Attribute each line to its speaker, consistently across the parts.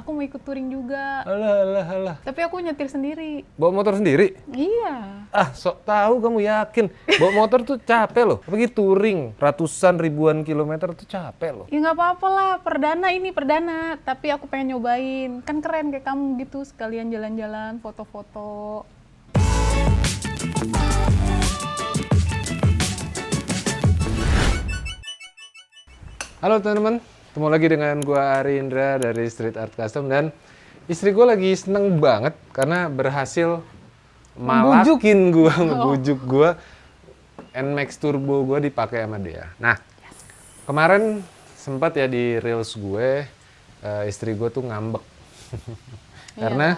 Speaker 1: aku mau ikut touring juga.
Speaker 2: Alah.
Speaker 1: Tapi aku nyetir sendiri.
Speaker 2: Bawa motor sendiri?
Speaker 1: Iya.
Speaker 2: Ah, sok tahu kamu yakin. Bawa motor tuh capek loh. Apalagi touring, ratusan ribuan kilometer tuh capek loh.
Speaker 1: Ya nggak apa-apa lah, perdana. Tapi aku pengen nyobain. Kan keren kayak kamu gitu, sekalian jalan-jalan, foto-foto.
Speaker 2: Halo teman-teman, ketemu lagi dengan gua Ari Indra dari Street Art Custom dan istri gua lagi seneng banget karena berhasil malakin gua, ngebujuk gua NMAX Turbo gua dipakai sama dia. Nah, kemarin sempat ya di reels gue, istri gua tuh ngambek. Karena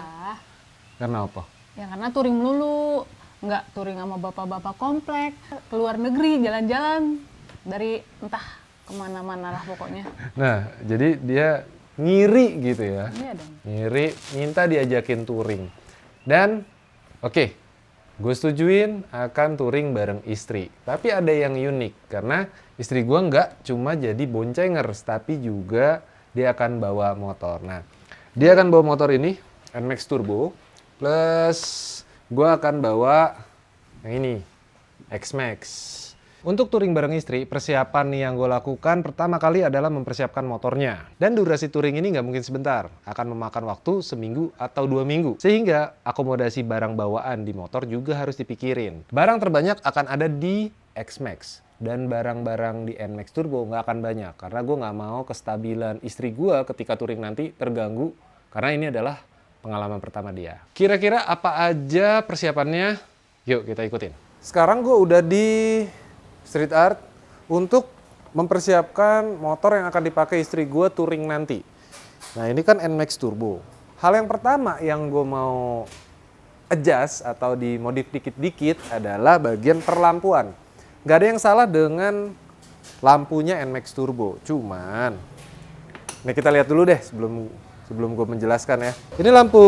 Speaker 2: apa?
Speaker 1: Ya karena touring melulu, nggak touring sama bapak-bapak komplek, keluar negeri jalan-jalan dari entah kemana-mana lah pokoknya.
Speaker 2: Nah, jadi dia ngiri gitu ya.
Speaker 1: Iya dong.
Speaker 2: Ngiri, minta diajakin touring. Dan oke, gue setujuin akan touring bareng istri. Tapi ada yang unik, karena istri gue nggak cuma jadi boncengers, tapi juga dia akan bawa motor. Nah, dia akan bawa motor ini, NMAX Turbo, plus gue akan bawa yang ini, X-Max. Untuk touring bareng istri, persiapan nih yang gue lakukan pertama kali adalah mempersiapkan motornya. Dan durasi touring ini nggak mungkin sebentar, akan memakan waktu seminggu atau 2 minggu. Sehingga akomodasi barang bawaan di motor juga harus dipikirin. Barang terbanyak akan ada di X-Max. Dan barang-barang di NMAX Turbo nggak akan banyak. Karena gue nggak mau kestabilan istri gue ketika touring nanti terganggu. Karena ini adalah pengalaman pertama dia. Kira-kira apa aja persiapannya? Yuk kita ikutin. Sekarang gue udah di Street Art untuk mempersiapkan motor yang akan dipakai istri gue touring nanti. Nah ini kan NMAX Turbo. Hal yang pertama yang gue mau adjust atau dimodif dikit-dikit adalah bagian perlampuan. Gak ada yang salah dengan lampunya NMAX Turbo. Cuman, ini kita lihat dulu deh sebelum gue menjelaskan ya. Ini lampu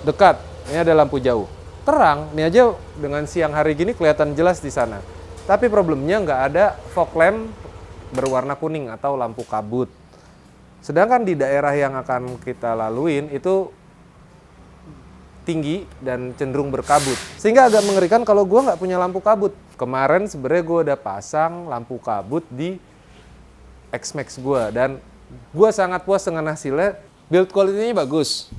Speaker 2: dekat, ini ada lampu jauh. Terang, ini aja dengan siang hari gini kelihatan jelas di sana. Tapi problemnya nggak ada fog lamp berwarna kuning atau lampu kabut. Sedangkan di daerah yang akan kita laluin itu tinggi dan cenderung berkabut. Sehingga agak mengerikan kalau gue nggak punya lampu kabut. Kemarin sebenarnya gue udah pasang lampu kabut di X-Max gue. Dan gue sangat puas dengan hasilnya. Build quality-nya bagus.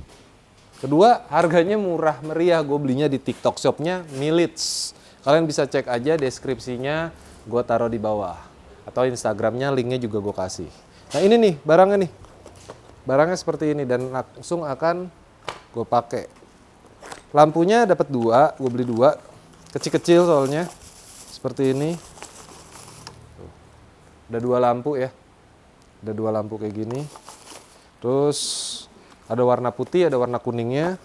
Speaker 2: Kedua, harganya murah meriah. Gue belinya di TikTok shop-nya Milits. Kalian bisa cek aja deskripsinya, gue taruh di bawah. Atau Instagram-nya, linknya juga gue kasih. Nah ini nih, barangnya nih. Barangnya seperti ini dan langsung akan gue pakai. Lampunya dapat 2, gue beli 2. Kecil-kecil soalnya. Seperti ini. Ada 2 lampu ya. Ada 2 lampu kayak gini. Terus ada warna putih, ada warna kuningnya.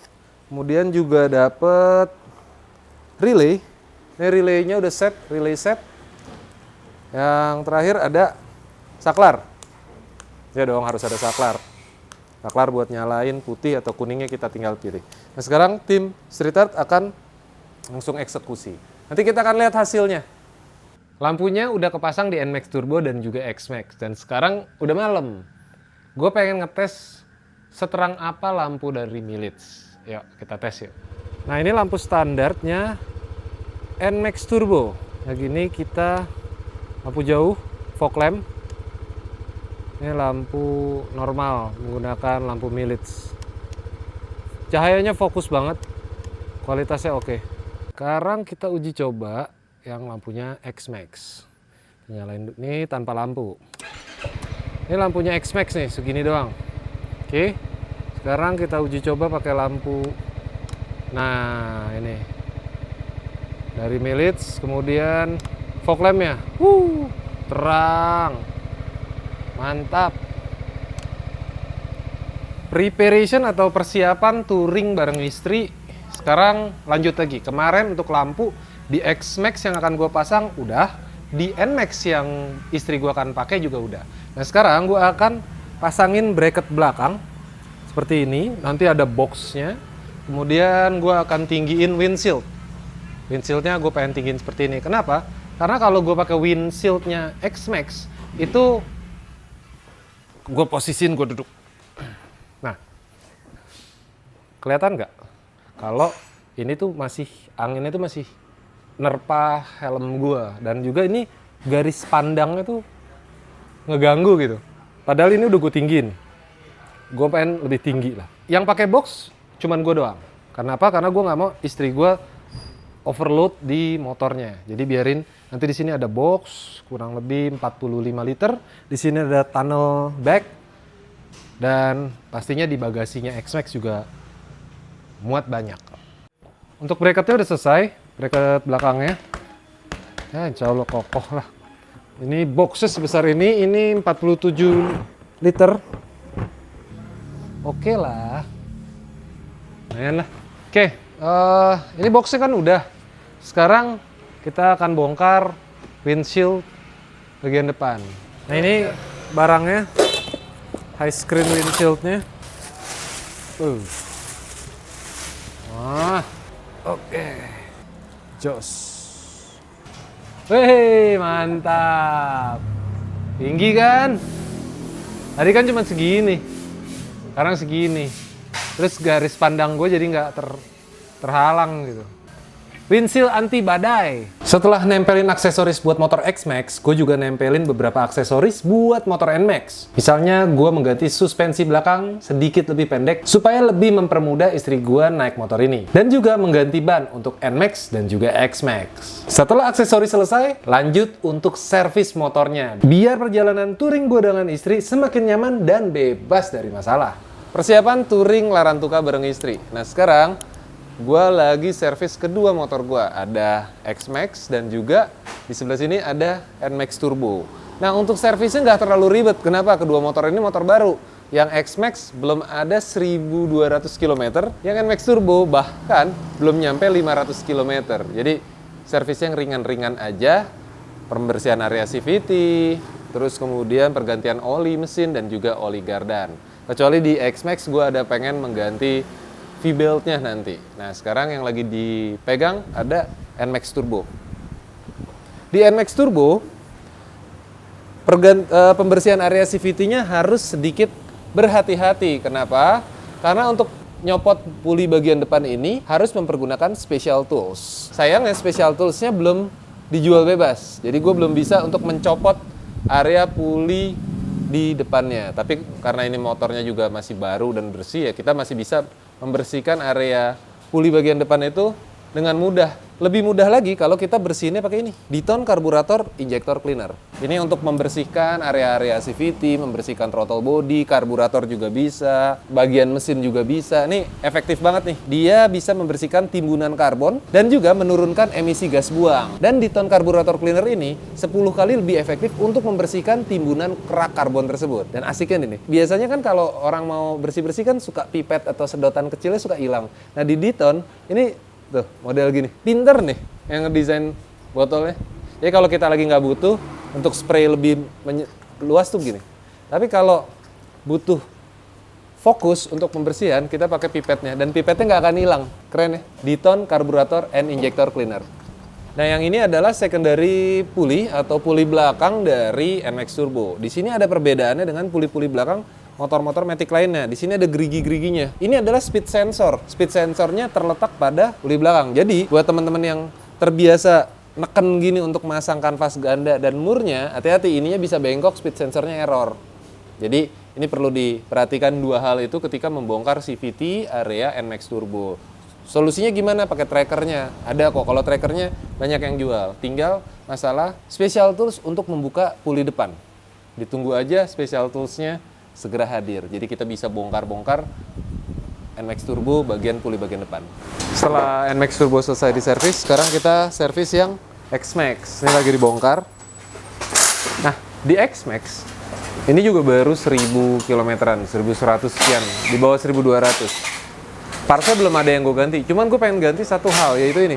Speaker 2: Kemudian juga dapat relay. Ini relaynya udah set, relay set. Yang terakhir ada saklar. Ya dong, harus ada saklar. Saklar buat nyalain putih atau kuningnya kita tinggal pilih. Nah sekarang tim Street Art akan langsung eksekusi. Nanti kita akan lihat hasilnya. Lampunya udah kepasang di NMAX Turbo dan juga X-Max. Dan sekarang udah malam. Gue pengen ngetes seterang apa lampu dari Milits. Yuk kita tes yuk. Nah ini lampu standarnya NMAX Turbo. Nah gini kita lampu jauh, fog lamp. Ini lampu normal menggunakan lampu Milits. Cahayanya fokus banget. Kualitasnya oke. Sekarang kita uji coba yang lampunya X-Max. Nyalain ini tanpa lampu. Ini lampunya X-Max nih, segini doang. Oke, sekarang kita uji coba pakai lampu. Nah, ini dari Milits, kemudian fog lampnya, terang, mantap. Preparation atau persiapan touring bareng istri. Sekarang lanjut lagi. Kemarin untuk lampu di X-Max yang akan gue pasang udah, di NMAX yang istri gue akan pakai juga udah. Nah sekarang gue akan pasangin bracket belakang seperti ini, nanti ada boxnya. Kemudian gue akan tinggiin windshield. Windshieldnya gue pengen tinggiin seperti ini. Kenapa? Karena kalau gue pakai windshieldnya X-Max itu gue posisiin, gue duduk Nah, kelihatan nggak? Kalau ini tuh masih, anginnya tuh masih nerpa helm gua. Dan juga ini garis pandangnya tuh ngeganggu gitu. Padahal ini udah gue tinggiin. Gue pengen lebih tinggi lah. Yang pakai box cuman gue doang. Karena apa? Karena gue nggak mau istri gue overload di motornya. Jadi biarin nanti di sini ada box kurang lebih 45 liter. Di sini ada tunnel bag dan pastinya di bagasinya X-Max juga muat banyak. Untuk bracketnya udah selesai, bracket belakangnya. Ya insya Allah kokoh lah. Ini boxnya sebesar ini 47 liter. Oke lah. Lumayan lah. Oke, ini boxnya kan udah. Sekarang kita akan bongkar windshield bagian depan. Nah ini barangnya, high screen windshieldnya. Wah, oke. Jos. Wih, mantap. Tinggi kan? Tadi kan cuma segini. Sekarang segini. Terus garis pandang gue jadi nggak terhalang gitu. Windshield anti badai. Setelah nempelin aksesoris buat motor X-Max, gue juga nempelin beberapa aksesoris buat motor N-Max. Misalnya gue mengganti suspensi belakang sedikit lebih pendek supaya lebih mempermudah istri gue naik motor ini. Dan juga mengganti ban untuk N-Max dan juga X-Max. Setelah aksesoris selesai, lanjut untuk servis motornya. Biar perjalanan touring gue dengan istri semakin nyaman dan bebas dari masalah. Persiapan touring Larantuka bareng istri. Nah sekarang gue lagi servis kedua motor gue. Ada X-Max dan juga di sebelah sini ada N-Max Turbo. Nah untuk servisnya nggak terlalu ribet. Kenapa? Kedua motor ini motor baru. Yang X-Max belum ada 1.200 km. Yang N-Max Turbo bahkan belum nyampe 500 km. Jadi servisnya yang ringan-ringan aja. Pembersihan area CVT. Terus kemudian pergantian oli mesin dan juga oli gardan. Kecuali di X-Max gue ada pengen mengganti V-beltnya nanti. Nah sekarang yang lagi dipegang ada N-Max Turbo. Di N-Max Turbo pembersihan area CVT-nya harus sedikit berhati-hati. Kenapa? Karena untuk nyopot puli bagian depan ini harus mempergunakan special tools. Sayangnya special toolsnya belum dijual bebas. Jadi gue belum bisa untuk mencopot area puli di depannya. Tapi karena ini motornya juga masih baru dan bersih ya, kita masih bisa membersihkan area puli bagian depan itu dengan mudah. Lebih mudah lagi kalau kita bersihinnya pakai ini, Diton Carburetor Injector Cleaner. Ini untuk membersihkan area-area CVT, membersihkan throttle body, karburator juga bisa, bagian mesin juga bisa. Ini efektif banget nih. Dia bisa membersihkan timbunan karbon dan juga menurunkan emisi gas buang. Dan Diton Carburetor Cleaner ini 10 kali lebih efektif untuk membersihkan timbunan kerak karbon tersebut. Dan asiknya ini, biasanya kan kalau orang mau bersih-bersih kan suka pipet atau sedotan kecilnya suka hilang. Nah di Diton ini tuh model gini, pinter nih yang ngedesain botolnya. Jadi kalau kita lagi nggak butuh untuk spray lebih luas tuh gini. Tapi kalau butuh fokus untuk pembersihan, kita pakai pipetnya dan pipetnya nggak akan hilang. Keren ya, Diton Carburetor and Injector Cleaner. Nah yang ini adalah secondary pulley atau puli belakang dari N-Max Turbo. Di sini ada perbedaannya dengan puli-puli belakang motor-motor Matic lainnya. Di sini ada gerigi-geriginya. Ini adalah speed sensor. Speed sensornya terletak pada puli belakang. Jadi buat teman-teman yang terbiasa neken gini untuk masang kanvas ganda dan murnya, hati-hati, ininya bisa bengkok, speed sensornya error. Jadi ini perlu diperhatikan dua hal itu ketika membongkar CVT area N-Max Turbo. Solusinya gimana? Pakai trackernya. Ada kok, kalau trackernya banyak yang jual. Tinggal masalah special tools untuk membuka puli depan. Ditunggu aja special toolsnya segera hadir. Jadi kita bisa bongkar-bongkar N-Max Turbo bagian puli bagian depan. Setelah N-Max Turbo selesai diservis, sekarang kita servis yang X-Max. Ini lagi dibongkar. Nah, di X-Max ini juga baru 1000 kilometeran, 1100 sekian, di bawah 1200. Partsnya belum ada yang gue ganti. Cuman gue pengen ganti satu hal, yaitu ini.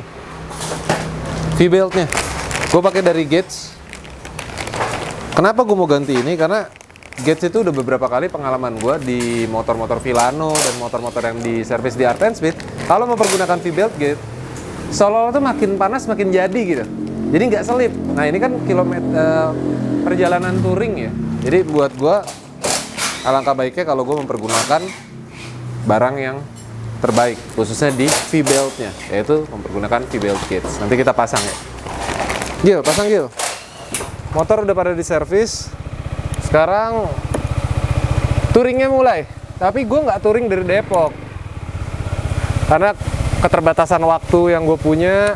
Speaker 2: V-beltnya. Gue pakai dari Gates. Kenapa gue mau ganti ini? Karena Gates itu udah beberapa kali pengalaman gue di motor-motor Villano dan motor-motor yang di servis di Art & Speed. Kalau mempergunakan V-belt gate, seolah-olah tuh makin panas makin jadi gitu. Jadi nggak selip. Nah ini kan perjalanan touring ya. Jadi buat gue alangkah baiknya kalau gue mempergunakan barang yang terbaik, khususnya di V-Belt-nya, yaitu mempergunakan V-Belt kits. Nanti kita pasang ya. Gil, pasang Gil. Motor udah pada diservis. Sekarang touringnya mulai. Tapi gue nggak touring dari Depok. Karena keterbatasan waktu yang gue punya,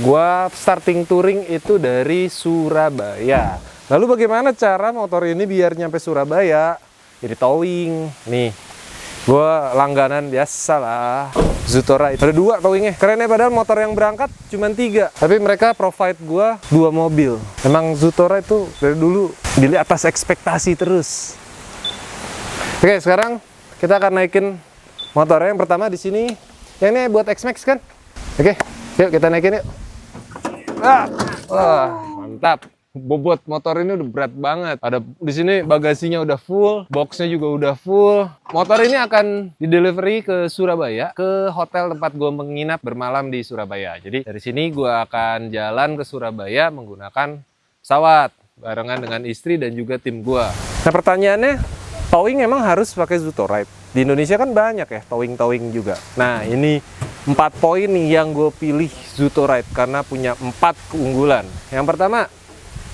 Speaker 2: gue starting touring itu dari Surabaya. Lalu bagaimana cara motor ini biar nyampe Surabaya? Jadi towing. Nih, gue langganan biasa lah. Zutorite. Ada 2 towingnya. Kerennya padahal motor yang berangkat cuma 3. Tapi mereka provide gue 2 mobil. Emang Zutorite itu dari dulu di atas ekspektasi terus. Oke, sekarang kita akan naikin motornya. Yang pertama di sini. Yang ini buat X-Max kan? Oke, yuk kita naikin yuk. Wah, mantap. Bobot motor ini udah berat banget. Ada di sini bagasinya udah full, boxnya juga udah full. Motor ini akan di-delivery ke Surabaya, ke hotel tempat gue menginap bermalam di Surabaya. Jadi dari sini gue akan jalan ke Surabaya menggunakan pesawat barengan dengan istri dan juga tim gue. Nah pertanyaannya, towing emang harus pakai Zutorite? Di Indonesia kan banyak ya towing-towing juga. Nah ini 4 poin yang gue pilih Zutorite karena punya 4 keunggulan. Yang pertama,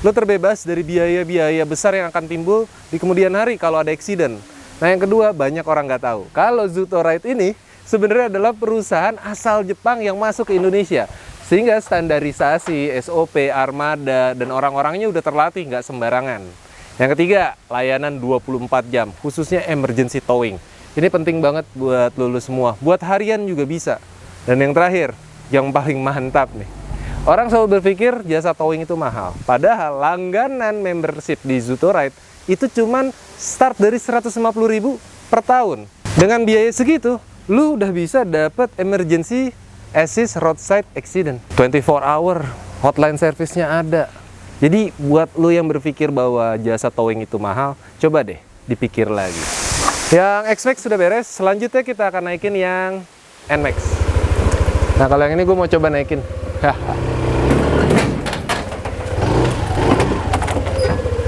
Speaker 2: lo terbebas dari biaya-biaya besar yang akan timbul di kemudian hari kalau ada accident. Nah yang kedua, banyak orang nggak tahu kalau Zutorite ini sebenarnya adalah perusahaan asal Jepang yang masuk ke Indonesia. Sehingga standarisasi, SOP, armada, dan orang-orangnya udah terlatih, nggak sembarangan. Yang ketiga, layanan 24 jam, khususnya emergency towing. Ini penting banget buat lo semua, buat harian juga bisa. Dan yang terakhir, yang paling mantap nih. Orang selalu berpikir jasa towing itu mahal. Padahal langganan membership di Zutorite itu cuman start dari 150.000 per tahun. Dengan biaya segitu, lu udah bisa dapat emergency assist roadside accident. 24 hour hotline service-nya ada. Jadi buat lu yang berpikir bahwa jasa towing itu mahal, coba deh dipikir lagi. Yang X-Max sudah beres, selanjutnya kita akan naikin yang N-Max. Nah kalau yang ini gue mau coba naikin.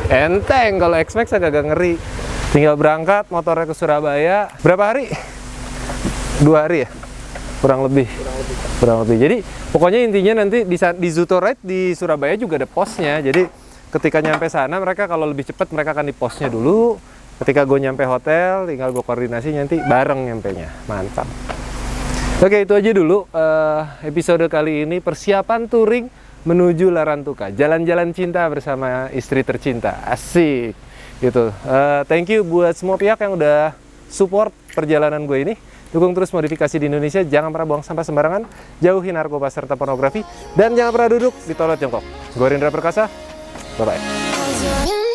Speaker 2: Enteng, kalau X-Max agak ngeri. Tinggal berangkat motornya ke Surabaya. Berapa hari? 2 hari ya? Kurang lebih. Jadi pokoknya intinya nanti di Zutorite di Surabaya juga ada posnya. Jadi ketika nyampe sana mereka kalau lebih cepat mereka akan di posnya dulu. Ketika gue nyampe hotel tinggal gue koordinasi nanti bareng nyampenya. Mantap. Oke, itu aja dulu episode kali ini, persiapan touring menuju Larantuka, jalan-jalan cinta bersama istri tercinta. Asik gitu. Thank you buat semua pihak yang udah support perjalanan gue ini. Dukung terus modifikasi di Indonesia, jangan pernah buang sampah sembarangan, jauhi narkoba serta pornografi, dan jangan pernah duduk di toilet jongkok. Gue Rindra Perkasa, bye bye.